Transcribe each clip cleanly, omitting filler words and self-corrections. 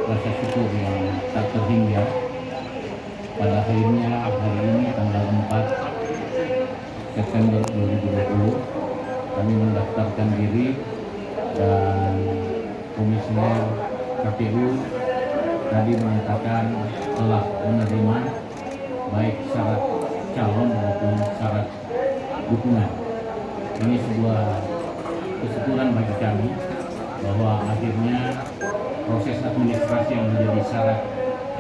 rasa syukur yang tak terhingga. Pada akhirnya hari ini tanggal 4 September 2020 kami mendaftarkan diri dan komisioner KPU tadi menyatakan telah menerima baik syarat calon maupun syarat dukungan. Ini sebuah kesyukuran bagi kami bahwa akhirnya proses administrasi yang menjadi syarat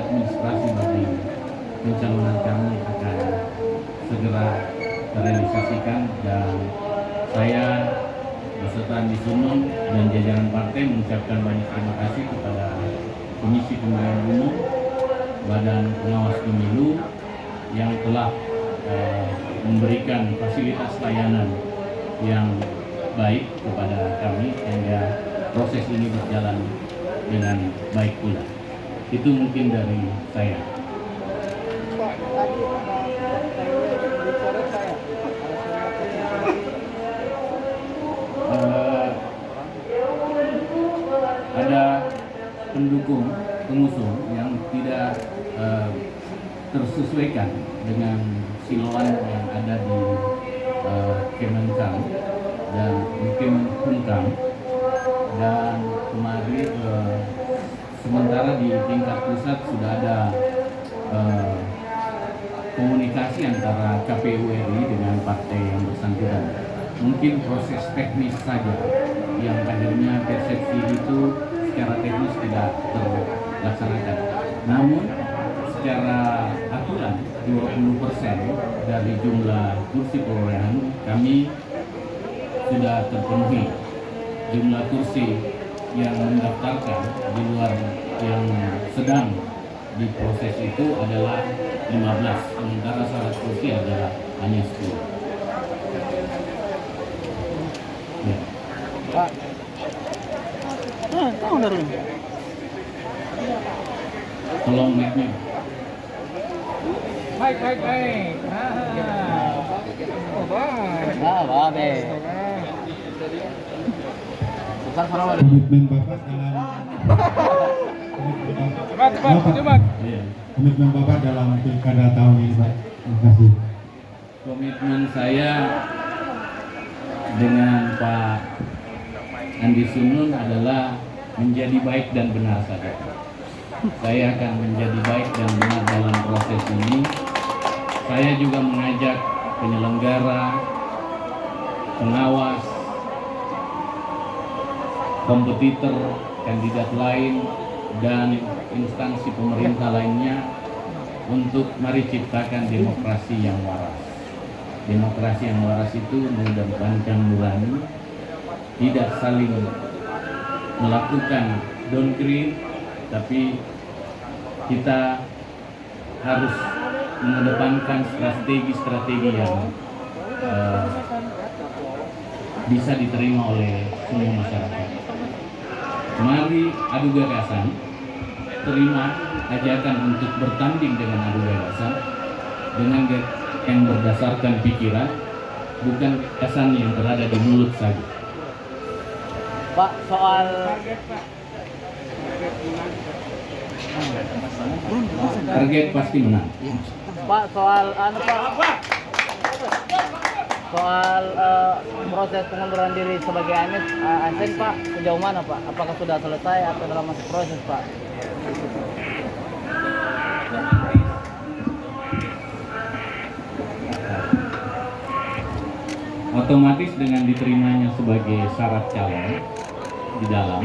administrasi bagi pencalonan kami akan segera terrealisasikan, dan saya beserta Andi Sunun dan jajaran partai mengucapkan banyak terima kasih kepada Komisi Pemilihan Umum, Badan Pengawas Pemilu yang telah memberikan fasilitas layanan yang baik kepada kami sehingga proses ini berjalan dengan baik pula. Itu mungkin dari saya. Ada pendukung pengusung yang tidak tersesuaikan dengan siloan yang ada di Kemenkang dan mungkin Hunkam, dan kemarin sementara di tingkat pusat sudah ada komunikasi antara KPU RI dengan partai yang bersangkutan. Mungkin proses teknis saja yang akhirnya persepsi itu secara teknis tidak terlaksanakan. Namun secara aturan 20% dari jumlah kursi perolehan kami sudah terpenuhi. Jumlah kursi yang mendaftarkan di luar yang sedang diproses itu adalah 15, sementara syarat kursi adalah hanya 10. Ya. Pak. Tahu dari ini. Tolong mic-nya. Baik. Oh, baik. Komitmen Bapak dalam Cepat. Iya. komitmen Bapak dalam pilkada tahun ini, Pak. Terima kasih. Komitmen saya dengan Pak Andi Sunun adalah menjadi baik dan benar saja. Saya akan menjadi baik dan benar dalam proses ini. Saya juga mengajak penyelenggara, pengawas, kompetitor, kandidat lain, dan instansi pemerintah lainnya untuk mari ciptakan demokrasi yang waras. Demokrasi yang waras itu mengedepankan nurani, tidak saling melakukan downgrade, tapi kita harus mengedepankan strategi-strategi yang bisa diterima oleh semua masyarakat. Mari adu gagasan, terima ajakan untuk bertanding dengan adu gagasan dengan yang berdasarkan pikiran, bukan gagasan yang berada di mulut saja. Pak, soal Target pasti menang. Pak, soal soal proses pengunduran diri sebagai ASN, Pak, sejauh mana, Pak? Apakah sudah selesai atau dalam masih proses, Pak? Otomatis dengan diterimanya sebagai syarat calon di dalam,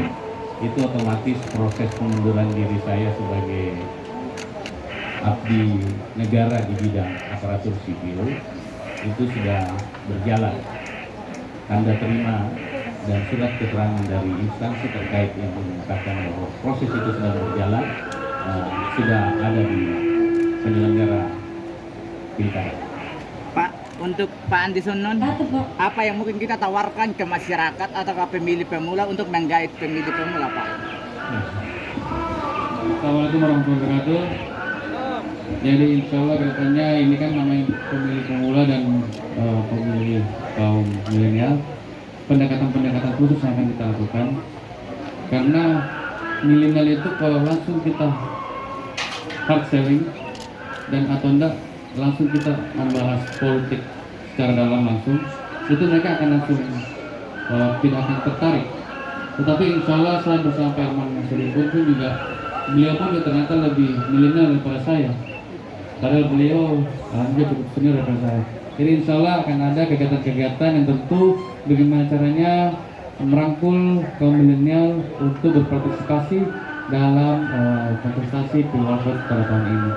itu otomatis proses pengunduran diri saya sebagai abdi negara di bidang aparatur sipil itu sudah berjalan. Tanda terima dan surat keterangan dari instansi terkait yang menyatakan bahwa proses itu sedang berjalan sudah ada di penyelenggara pilkada. Pak, untuk Pak Andi Sunun, apa yang mungkin kita tawarkan ke masyarakat atau ke pemilih pemula untuk menggait pemilih pemula, Pak? Assalamualaikum warahmatullahi wabarakatuh. Jadi insya Allah kedepannya ini kan namanya pemilih pemula dan pemilih kaum milenial, pendekatan-pendekatan khusus yang akan kita lakukan karena milenial itu kalau langsung kita hard selling dan atau enggak langsung kita membahas politik secara dalam langsung, itu mereka akan langsung tidak akan tertarik. Tetapi insya Allah saya bersama Pak Herman Masyaripun pun juga, beliau pun ternyata lebih milenial daripada saya. Padahal beliau alhamdulillah cukup senior daripada saya. Jadi insya Allah akan ada kegiatan-kegiatan yang tentu bagaimana caranya merangkul kaum milenial untuk berpartisipasi dalam kontestasi pilpres pada tahun ini.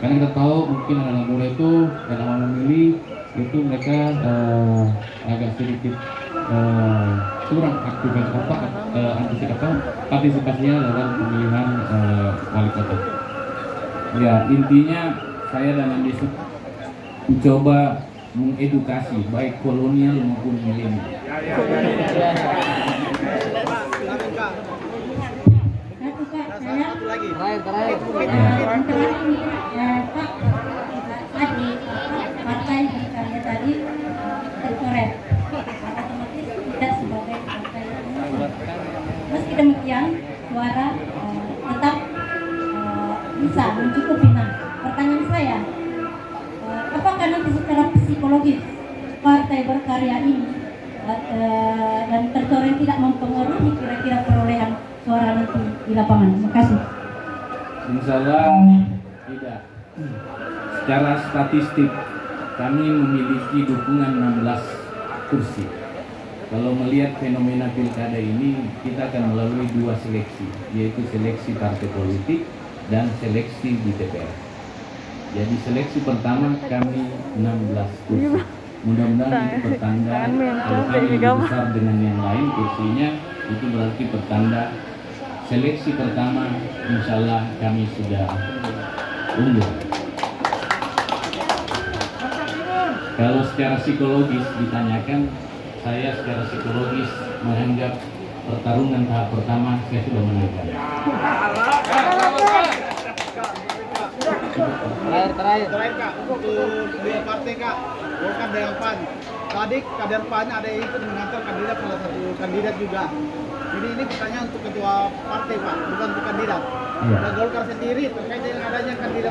Karena kita tahu mungkin anak-anak muda itu dalam memilih itu mereka agak sedikit kurang aktif partisipasinya dalam pemilihan wali kota. Ya, intinya saya dan Andi mencoba mengedukasi baik kolonial maupun milenial. Terakhir. Tadi partai berkarya tadi tercoret, otomatis tidak sebagai partai. Meski demikian, suara tetap bisa mencukupi. Nah, pertanyaan saya, apakah nanti secara psikologis partai berkarya ini dan tercoret tidak mempengaruhi kira-kira perolehan suara nanti di lapangan? Terima kasih. Insya Allah tidak. Secara statistik kami memiliki dukungan 16 kursi. Kalau melihat fenomena pilkada ini, kita akan melalui 2 seleksi, yaitu seleksi partai politik dan seleksi di TPR. Jadi seleksi pertama kami 16 kursi. Mudah-mudahan itu pertanda kalau kami lebih besar dengan yang lain kursinya, itu berarti pertanda seleksi pertama insya Allah kami sudah unggul. Kalau secara psikologis ditanyakan, saya secara psikologis menganggap pertarungan tahap pertama saya sudah menangkan. Terakhir. Kak, untuk dua partai Kak, Golkar dengan PAN. Tadi kader PAN ada yang ikut mengantar kandidat, salah satu kandidat juga. Jadi ini pertanyaan untuk ketua partai Pak, bukan untuk kandidat. Iya. Nah, Golkar sendiri terkait dengan adanya kandidat